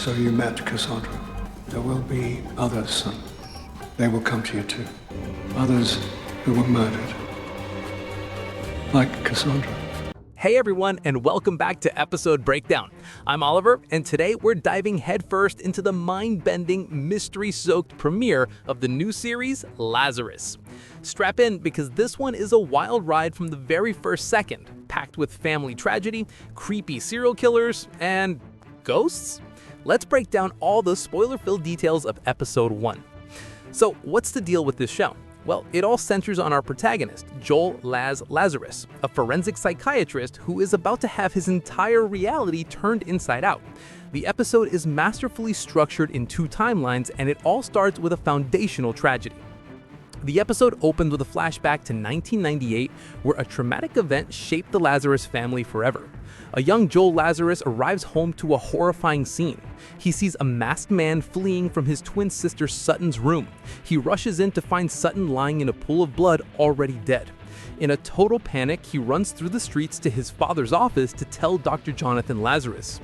So you met Cassandra. There will be others, son. They will come to you too. Others who were murdered. Like Cassandra. Hey everyone, and welcome back to Episode Breakdown. I'm Oliver, and today we're diving headfirst into the mind-bending, mystery-soaked premiere of the new series, Lazarus. Strap in, because this one is a wild ride from the very first second, packed with family tragedy, creepy serial killers, and ghosts? Let's break down all the spoiler-filled details of Episode 1. So, what's the deal with this show? Well, it all centers on our protagonist, Joel Lazarus, a forensic psychiatrist who is about to have his entire reality turned inside out. The episode is masterfully structured in two timelines, and it all starts with a foundational tragedy. The episode opened with a flashback to 1998, where a traumatic event shaped the Lazarus family forever. A young Joel Lazarus arrives home to a horrifying scene. He sees a masked man fleeing from his twin sister Sutton's room. He rushes in to find Sutton lying in a pool of blood, already dead. In a total panic, he runs through the streets to his father's office to tell Dr. Jonathan Lazarus.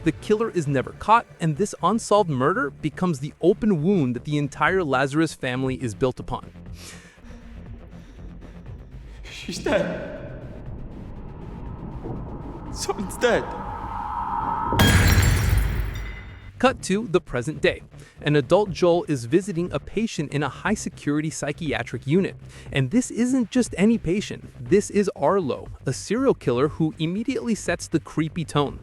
The killer is never caught, and this unsolved murder becomes the open wound that the entire Lazarus family is built upon. She's dead. Someone's dead. Cut to the present day. An adult Joel is visiting a patient in a high-security psychiatric unit. And this isn't just any patient. This is Arlo, a serial killer who immediately sets the creepy tone.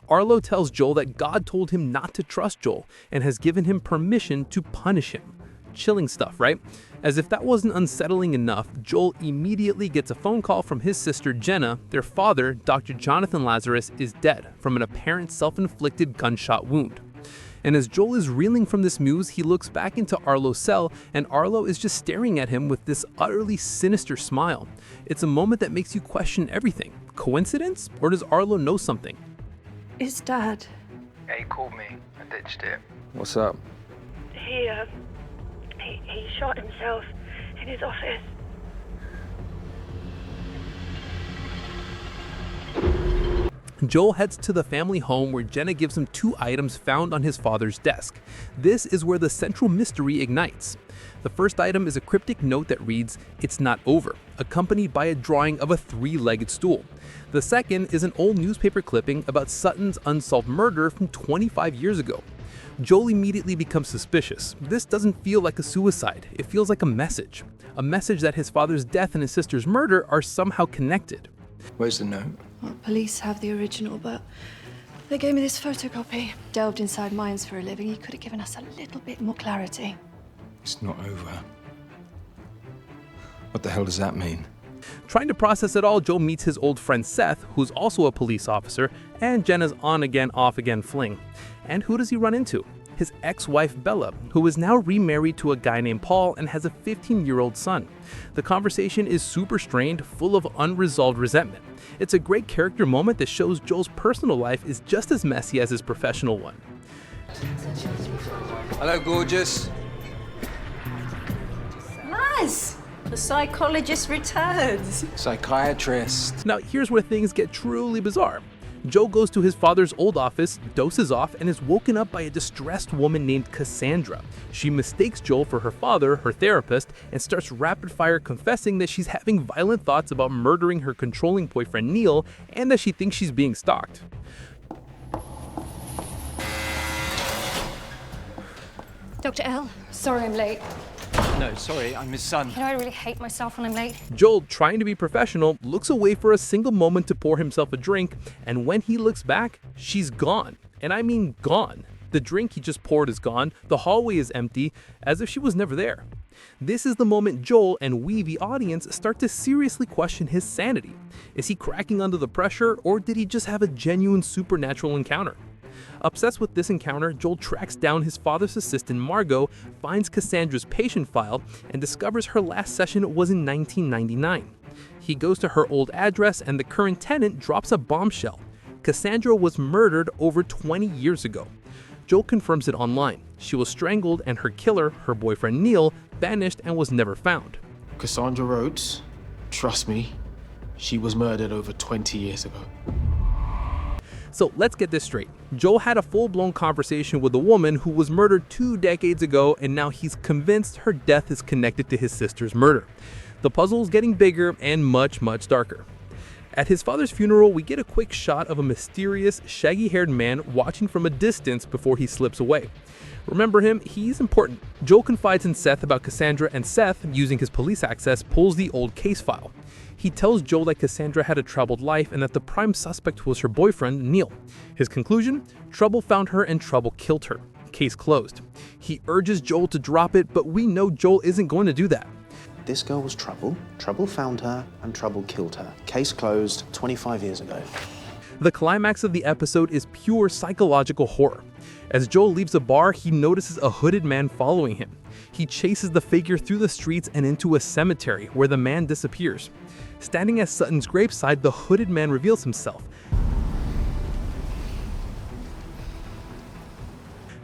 Arlo tells Joel that God told him not to trust Joel and has given him permission to punish him. Chilling stuff, right? As if that wasn't unsettling enough, Joel immediately gets a phone call from his sister Jenna. Their father, Dr. Jonathan Lazarus, is dead from an apparent self-inflicted gunshot wound. And as Joel is reeling from this news, he looks back into Arlo's cell, and Arlo is just staring at him with this utterly sinister smile. It's a moment that makes you question everything. Coincidence? Or does Arlo know something? It's Dad. Yeah, he called me. I ditched it. What's up? He shot himself in his office. Joel heads to the family home where Jenna gives him two items found on his father's desk. This is where the central mystery ignites. The first item is a cryptic note that reads, "It's not over," accompanied by a drawing of a three-legged stool. The second is an old newspaper clipping about Sutton's unsolved murder from 25 years ago. Joel immediately becomes suspicious. This doesn't feel like a suicide, it feels like a message. A message that his father's death and his sister's murder are somehow connected. Where's the note? Well, police have the original, but they gave me this photocopy. Delved inside mines for a living. He could have given us a little bit more clarity. It's not over. What the hell does that mean? Trying to process it all, Joel meets his old friend Seth, who's also a police officer, and Jenna's on-again, off-again fling. And who does he run into? His ex-wife Bella, who is now remarried to a guy named Paul and has a 15-year-old son. The conversation is super strained, full of unresolved resentment. It's a great character moment that shows Joel's personal life is just as messy as his professional one. Hello, gorgeous. Laz! The psychologist returns. Psychiatrist. Now, here's where things get truly bizarre. Joe goes to his father's old office, doses off, and is woken up by a distressed woman named Cassandra. She mistakes Joel for her father, her therapist, and starts rapid-fire confessing that she's having violent thoughts about murdering her controlling boyfriend Neil, and that she thinks she's being stalked. Dr. L, sorry I'm late. No, sorry, I'm his son. You know, I really hate myself when I'm late. Joel, trying to be professional, looks away for a single moment to pour himself a drink, and when he looks back, she's gone. And I mean gone. The drink he just poured is gone, the hallway is empty, as if she was never there. This is the moment Joel and we, the audience, start to seriously question his sanity. Is he cracking under the pressure, or did he just have a genuine supernatural encounter? Obsessed with this encounter, Joel tracks down his father's assistant Margot, finds Cassandra's patient file, and discovers her last session was in 1999. He goes to her old address, and the current tenant drops a bombshell. Cassandra was murdered over 20 years ago. Joel confirms it online. She was strangled, and her killer, her boyfriend Neil, vanished and was never found. Cassandra Rhodes, trust me, she was murdered over 20 years ago. So let's get this straight. Joel had a full-blown conversation with a woman who was murdered 2 decades ago, and now he's convinced her death is connected to his sister's murder. The puzzle is getting bigger and much, much darker. At his father's funeral, we get a quick shot of a mysterious, shaggy-haired man watching from a distance before he slips away. Remember him? He's important. Joel confides in Seth about Cassandra, and Seth, using his police access, pulls the old case file. He tells Joel that Cassandra had a troubled life and that the prime suspect was her boyfriend, Neil. His conclusion? Trouble found her and Trouble killed her. Case closed. He urges Joel to drop it, but we know Joel isn't going to do that. This girl was Trouble. Trouble found her, and Trouble killed her. Case closed 25 years ago. The climax of the episode is pure psychological horror. As Joel leaves the bar, he notices a hooded man following him. He chases the figure through the streets and into a cemetery where the man disappears. Standing at Sutton's graveside, the hooded man reveals himself.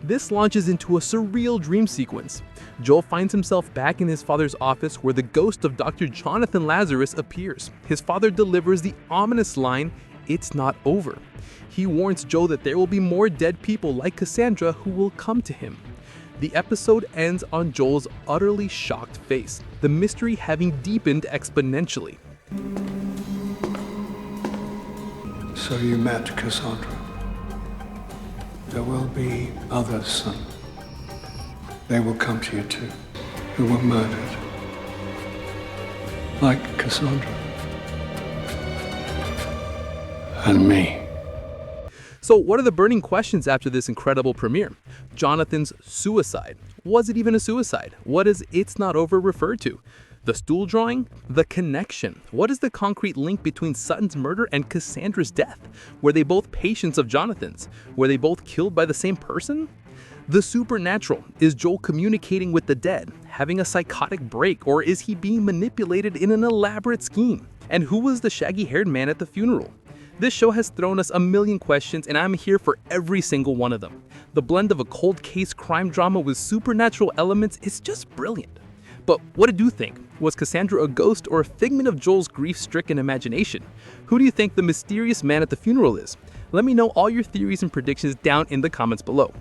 This launches into a surreal dream sequence. Joel finds himself back in his father's office where the ghost of Dr. Jonathan Lazarus appears. His father delivers the ominous line, "It's not over." He warns Joel that there will be more dead people like Cassandra who will come to him. The episode ends on Joel's utterly shocked face, the mystery having deepened exponentially. So you met Cassandra. There will be others, son. They will come to you too, who were murdered. Like Cassandra. And me. So what are the burning questions after this incredible premiere? Jonathan's suicide. Was it even a suicide? What does "it's not over" refer to? The stool drawing? The connection. What is the concrete link between Sutton's murder and Cassandra's death? Were they both patients of Jonathan's? Were they both killed by the same person? The supernatural. Is Joel communicating with the dead, having a psychotic break, or is he being manipulated in an elaborate scheme? And who was the shaggy-haired man at the funeral? This show has thrown us a million questions, and I'm here for every single one of them. The blend of a cold case crime drama with supernatural elements is just brilliant. But what did you think? Was Cassandra a ghost or a figment of Joel's grief-stricken imagination? Who do you think the mysterious man at the funeral is? Let me know all your theories and predictions down in the comments below.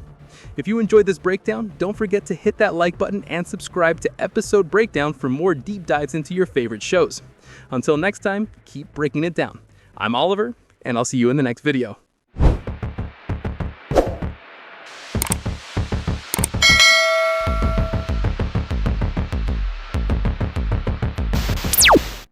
If you enjoyed this breakdown, don't forget to hit that like button and subscribe to Episode Breakdown for more deep dives into your favorite shows. Until next time, keep breaking it down. I'm Oliver, and I'll see you in the next video.